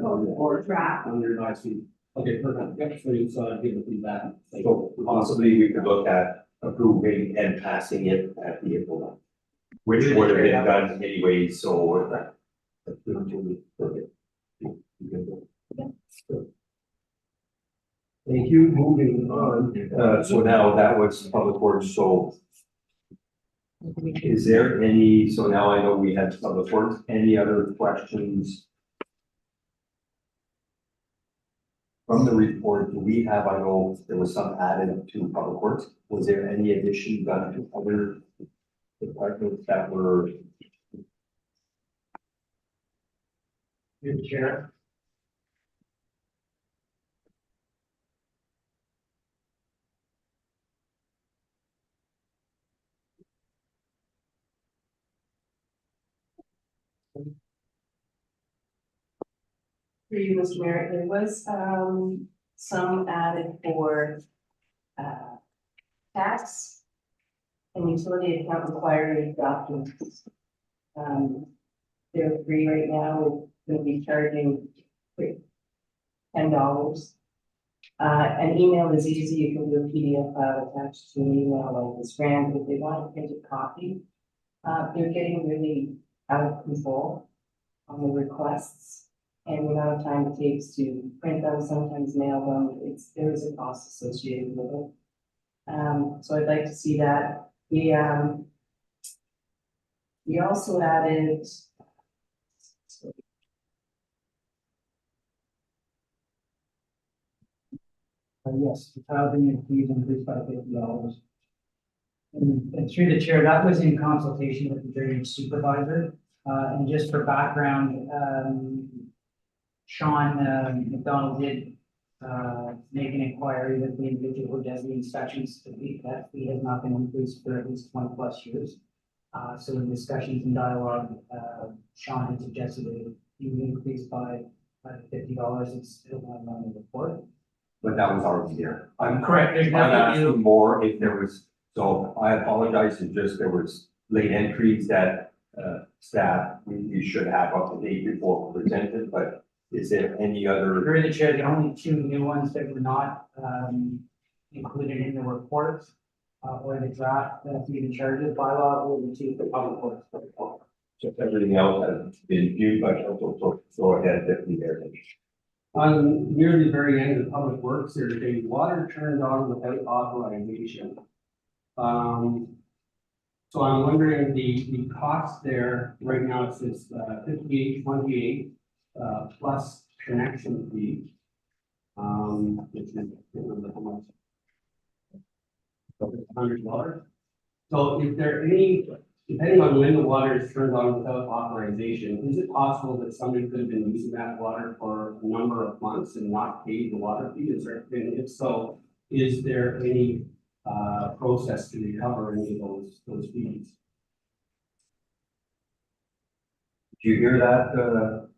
Or draft. On your last sheet. Okay, perfect, yep, so you saw, give the feedback. So possibly we could look at approving and passing it at the April 9th, which would have been done anyway, so that's perfect. Thank you, moving on. So now that was public works, so is there any, so now I know we had public works, any other questions? From the report, do we have, I know there was some added to public works, was there any addition done to other departments that were? Through the chair. For you, Mr. Mayor, there was some added for tax and utility account inquiry documents. There are 3 right now, we're gonna be charging $10. An email is easy, you can do a PDF file attached to an email like this grand, but if they want a printed copy, they're getting really out of control on the requests. And the amount of time it takes to print them, sometimes mail them, there is a cost associated with it. So I'd like to see that. We also added. Yes, the housing fees increased by $50. And through the chair, that was in consultation with the drainage supervisor. And just for background, Sean McDonald did make an inquiry with the individual who does the inspections. That fee has not been increased for at least 20+ years. So in discussions and dialogue, Sean had suggested that it be increased by $50. It's still not on the report. But that was already there. I'm Correct, there's I'm nothing new. asking more if there was, so I apologize, if just there was late entries that staff, we should have up to date before presented, but is there any other? Through the chair, the only two new ones that were not included in the report or the draft fee and charges bylaw were the two for public works. Just everything else has been viewed by council, so go ahead, Deputy Mayor. On near the very end of Public Works, there's a water turned on without authorization. So I'm wondering the cost there, right now it says $58.28 plus connection fee. Which is, I can't remember how much. $100. So if there any, depending on when the water is turned on without authorization, is it possible that somebody could have been using that water for a number of months and not paid the water fee? Is there, and if so, is there any process to recover any of those fees? Do you hear that,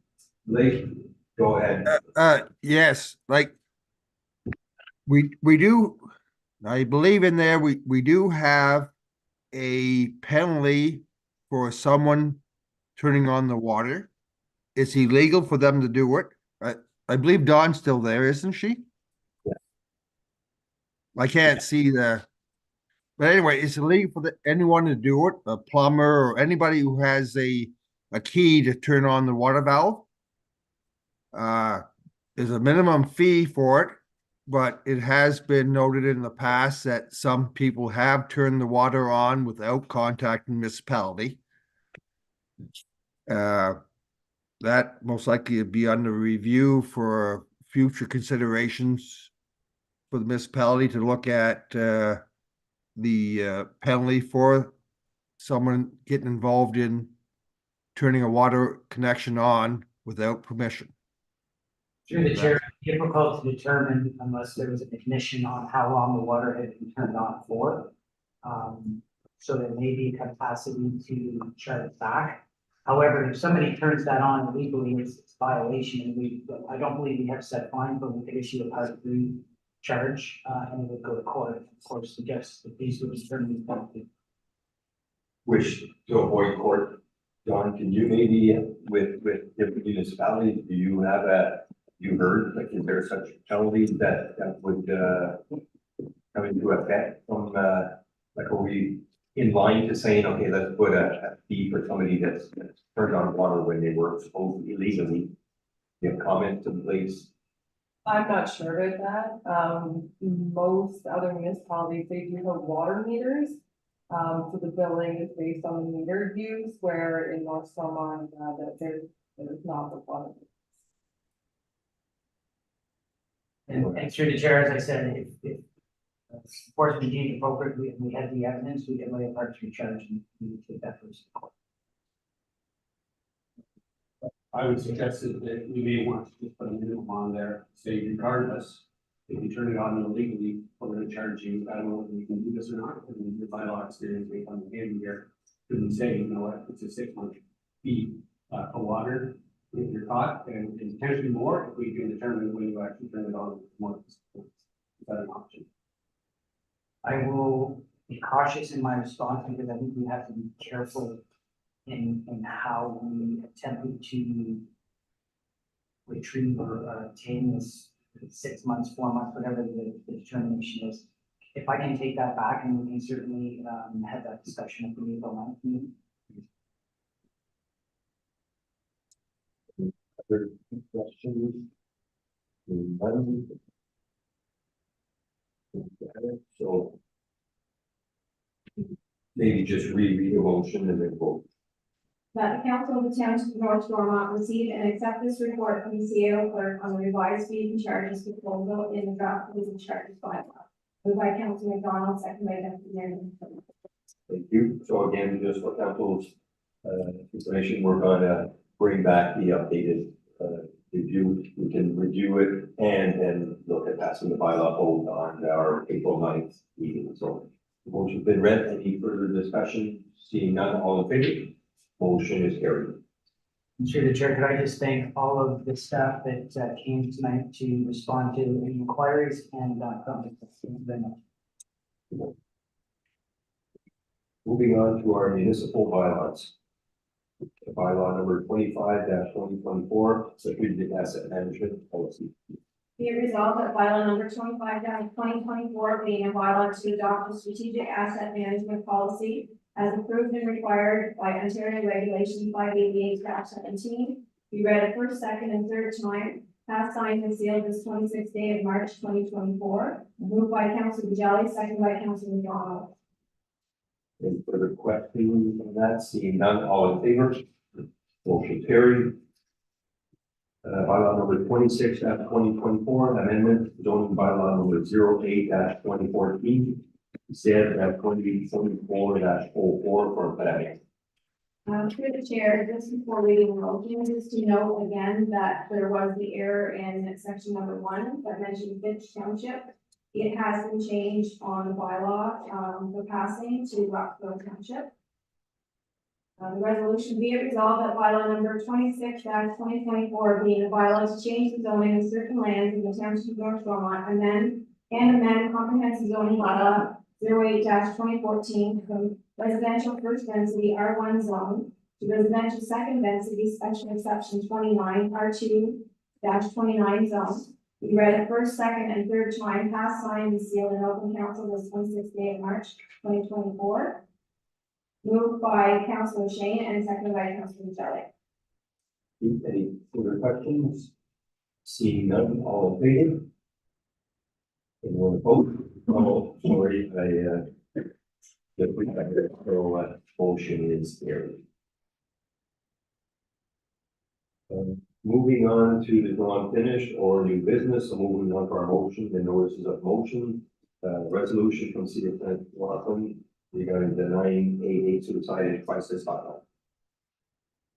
Lee? Go ahead. Yes, like we do, I believe in there, we do have a penalty for someone turning on the water. It's illegal for them to do it. I believe Dawn's still there, isn't she? Yeah. I can't see the, but anyway, it's illegal for anyone to do it, a plumber or anybody who has a key to turn on the water valve. There's a minimum fee for it, but it has been noted in the past that some people have turned the water on without contacting the municipality. That most likely would be under review for future considerations for the municipality to look at the penalty for someone getting involved in turning a water connection on without permission. Through the chair, it's difficult to determine unless there was an admission on how long the water had been turned on for. So there may be a capacity to shut it back. However, if somebody turns that on illegally, it's violation, and I don't believe we have set fine, but we could issue a Part 3 charge, and it would go to court. Of course, suggest that these would be determined penalty. Wish to avoid court. Dawn, can you maybe, with different municipalities, do you have you heard, like, is there such penalties that would come into effect from, like, are we in line to saying, okay, let's put a fee for somebody that's turned on water when they were supposed to illegally? You have comments in place? I'm not sure about that. Most other municipalities, they do have water meters. So the billing is based on the meter use, where in North Stormont, that there's not the water. And through the chair, as I said, if enforcement deemed appropriately and we had the evidence, we can lay a Part 3 charge and we would take that person to court. I would suggest that we may want to just put a minimum on there, say regardless, if you turn it on illegally, we're going to charge you. I don't know if you can do this or not, and the bylaw experience may come in here. Could we say, you know what, it's a 6-month fee for water if you're caught, and potentially more if we can determine when you actually turn it on more. Is that an option? I will be cautious in my response because I think we have to be careful in how we attempt to retrieve or obtain this 6 months, 4 months, whatever the determination is. If I can take that back, and we can certainly have that discussion at the April 9th meeting. Other questions? None? So maybe just reread the motion and then vote. That the council of the township of North Stormont receive and accept this report from the CAO clerk on the revised fees and charges proposal in the draft fees and charges bylaw. Moved by Councilor McDonald, second by Deputy Mayor Lynch. Thank you. So again, just for council's information, we're gonna bring back the updated review. We can review it and then look at passing the bylaw vote on our April 9th meeting. So the motion's been read. Any further discussion? Seeing none, all in favor? Motion is carried. Through the chair, could I just thank all of the staff that came tonight to respond to any inquiries and comments. Thank you very much. Moving on to our municipal bylaws. Bylaw number 25-2024, strategic asset management policy. Be it resolved that bylaw number 25-2024 being a bylaw to adopt a strategic asset management policy as approved and required by Ontario Regulation 588-17, be read a first, second, and third time, passed, signed, and sealed this 26th day of March 2024. Moved by Councilor Jelly, second by Councilor McDonald. Any further questions on that? Seeing none, all in favor? Motion carried. Bylaw number 26-2024, amendment zoning bylaw number 08-2014. Said at 2024-04 for planning. Through the chair, just before reading the motion, just to note again that there was the error in section number 1 that mentioned Fitch Township. It has been changed on the bylaw, for passing to Rockville Township. The resolution be it resolved that bylaw number 26-2024 being a bylaw to change the zoning of certain lands in the township of North Stormont, amend comprehensive zoning bylaw 08-2014 from residential first density R1 zone to residential second density special exception 29 R2-29 zone. We read it first, second, and third time, passed, signed, and sealed in open council this 26th day of March 2024. Moved by Councilor Shane and seconded by Councilor Jelly. Any further questions? Seeing none, all in favor? Anyone opposed? Oh, sorry, motion is carried. Moving on to the non-finished or new business, so moving on to our motion and notices of motion. Resolution from City of Rockland regarding the 988 suicide crisis hotline.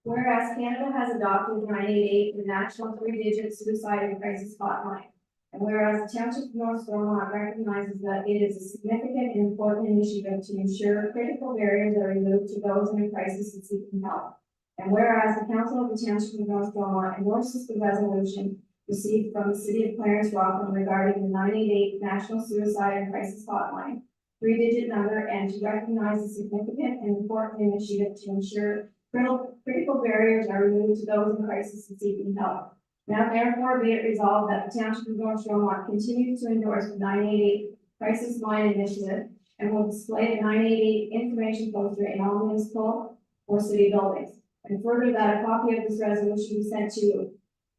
Whereas Canada has adopted 988, the national 3-digit suicide and crisis hotline. And whereas the Township of North Stormont recognizes that it is a significant and important initiative to ensure critical barriers are removed to those in a crisis and seeking help. And whereas the Council of the Township of North Stormont endorses the resolution received from the City of Clarence Rockland regarding the 988 National Suicide and Crisis Hotline, 3-digit number, and to recognize the significant and important initiative to ensure critical barriers are removed to those in crisis and seeking help. Now therefore be it resolved that the Township of North Stormont continues to endorse the 988 Crisis Line Initiative and will display the 988 information poster in all municipal or city buildings. And further that a copy of this resolution be sent to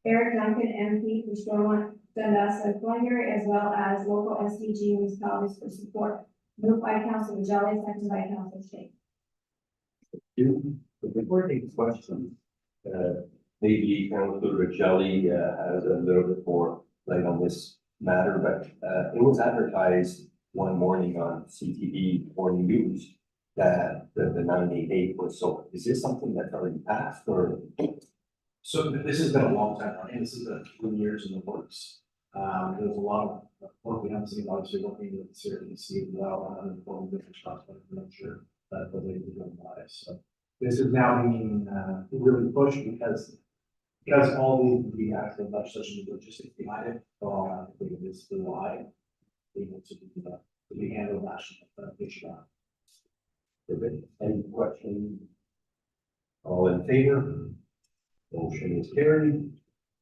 Eric Duncan, MP for Stormont, Dundas, and Glengarry, as well as local SDG municipalities for support. Moved by Councilor Jelly, seconded by Councilor Shane. Before I take questions, maybe Councilor Jelly has a little bit more light on this matter, but it was advertised one morning on CTV Morning News that the 988 was sold. Is this something that's already passed or? So this has been a long time running. This has been 2 years in the works. There's a lot of work we haven't seen, obviously looking to consider to see well and inform different shots, but I'm not sure that the way to go about it. So this is now being really pushed because all the actual legislation logistics behind it, I think it is the why able to be handled national issue. Any questions? All in favor? Motion is carried.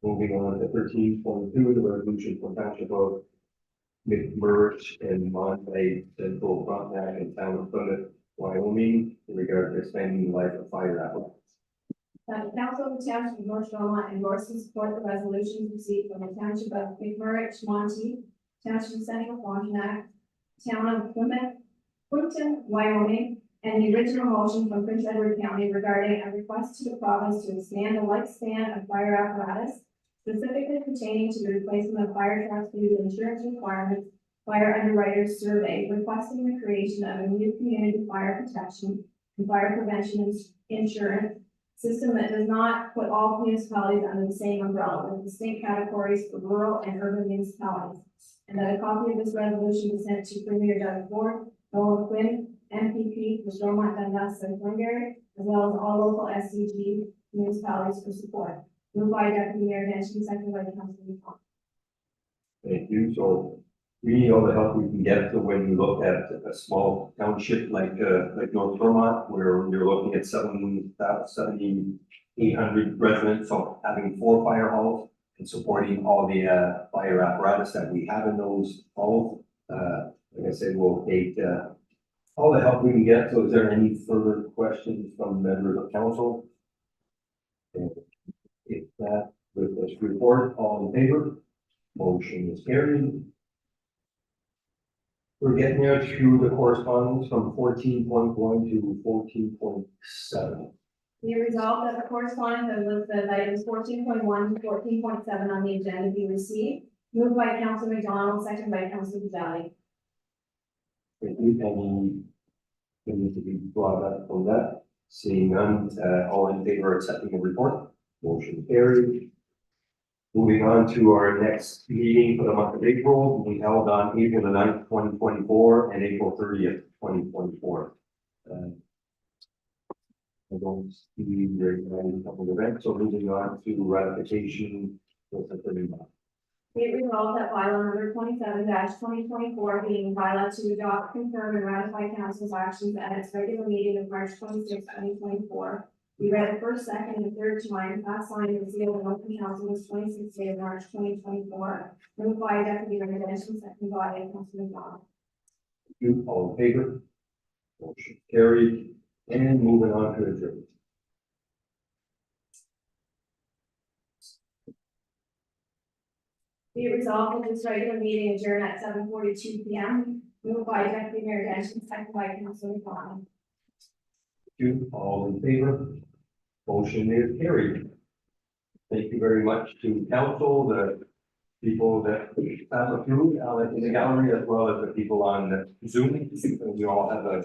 Moving on to 13.2, the resolution for Township of McMurray and Monterey Central Frontenac and Town of Plymouth, Wyoming, in regard to extending the life of fire apparatus. That the council of the township of North Shoreham endorse and support the resolutions received from the township of McMurray, Monty, township of Central Frontenac, town of Plymouth, Quinton, Wyoming, and the original motion from Prince Edward County regarding a request to the province to expand the lifespan of fire apparatus, specifically pertaining to the replacement of fire trucks due to insurance requirements, fire underwriters survey, requesting the creation of a new community fire protection and fire prevention insurance system that does not put all municipalities under the same umbrella, with distinct categories for rural and urban municipalities. And that a copy of this resolution be sent to Premier Doug Ford, Noel Quinn, MPP for Stormont, Dundas, and Glengarry, as well as all local SCG municipalities for support. Moved by Deputy Mayor Danson, seconded by Councilor Lee. Thank you. So we need all the help we can get. So when you look at a small township like North Vermont, where you're looking at 7,800 residents, so having 4 fire halls and supporting all the fire apparatus that we have in those halls. Like I said, we'll take all the help we can get. So is there any further questions from members of council? And if that, with this report, all in favor? Motion is carried. We're getting there through the correspondence from 14.1 to 14.7. Be resolved that the correspondence that listed items 14.1 to 14.7 on the agenda be received. Moved by Councilor McDonald, seconded by Councilor Valley. Thank you. Any need to be brought up on that? Seeing none, all in favor of accepting the report? Motion carried. Moving on to our next meeting for the month of April, we held on April the 9th, 2024 and April 30th, 2024. I don't see very many couple of events, so moving on to ratification. With the 31. Be it resolved that bylaw number 27-2024 being bylaw to adopt, confirm, and ratify council's actions at its regular meeting of March 26, 2024. Be read the first, second, and third time, passed, signed, and sealed, and open council was 26th day of March 2024. Moved by Deputy Mayor Danson, seconded by Councilor McDonald. You all in favor? Motion carried. And moving on to adjournment. Be it resolved that this regular meeting adjourn at 7:42 p.m. Moved by Deputy Mayor Danson, seconded by Councilor McDonald. You all in favor? Motion is carried. Thank you very much to council, the people that have approved in the gallery, as well as the people on Zoom. We all have a